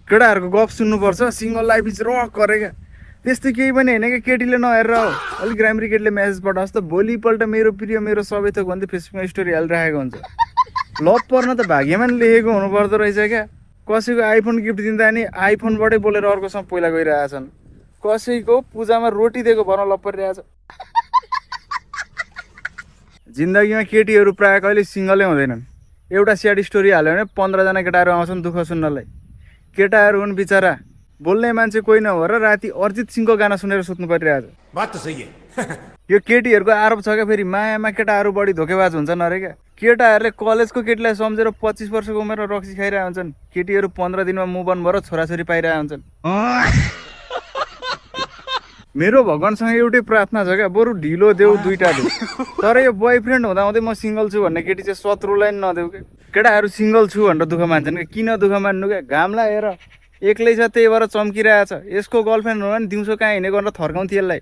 केटाहरूको गफ सुन्नुपर्छ, सिङ्गल लाइफ इज रक गरे क्या। त्यस्तो केही पनि होइन क्या, केटीले नहेरेर हो अलिक राम्री केटीले मेसेज पठाओस् त भोलिपल्ट मेरो प्रिय मेरो सबै थोक भन्दै फेसबुकमा स्टोरी हालिराखेको हुन्छ। लभ पर्न त भाग्यमा नि लेखेको हुनुपर्दो रहेछ क्या। कसैको आइफोन गिफ्ट दिँदा नि आइफोनबाटै बोलेर अर्कोसँग पहिला गइरहेछन्। कसैको पूजामा रोटी दिएको भरमा लभ परिरहेछ। जिन्दगीमा केटीहरू प्रायः कहिले सिङ्गलै हुँदैनन्। एउटा स्याड स्टोरी हाल्यो भने 15जना केटाहरू आउँछन् दुःख सुन्नलाई। केटाहरू हुन् बिचरा, बोल्ने मान्छे कोही नभएर राति अरिजित सिंहको गाना सुनेर सुत्नु परिरहेछ। बात त सही है। यो केटीहरूको आरोप छ क्या, फेरि मायामा केटाहरू बढी धोकेबाज हुन्छन् अरे क्या। केटाहरूले कलेजको केटीलाई सम्झेर 25 वर्षको उमेरमा रक्सी खाइरहेको हुन्छन्। केटीहरू 15 दिनमा मुभ अन भएर छोराछोरी पाइरहेको हुन्छन्। मेरो भगवान्सँग एउटै प्रार्थना छ क्या, बरु ढिलो देऊ दुईटा देऊ, तर यो बोयफ्रेन्ड हुँदाहुँदै म सिङ्गल छु भन्ने केटी चाहिँ शत्रुलाई नि नदेऊ क्या। केटाहरू सिङ्गल छु भनेर दुःख मान्छन् क्या, किन दुःख मान्नु क्या। घामलाई हेर एक्लै छ त्यही भएर चम्किरहेछ। यसको गर्लफ्रेन्ड हो भने दिउँसो कहाँ हिँडे गरेर थर्काउँथ्यो यसलाई।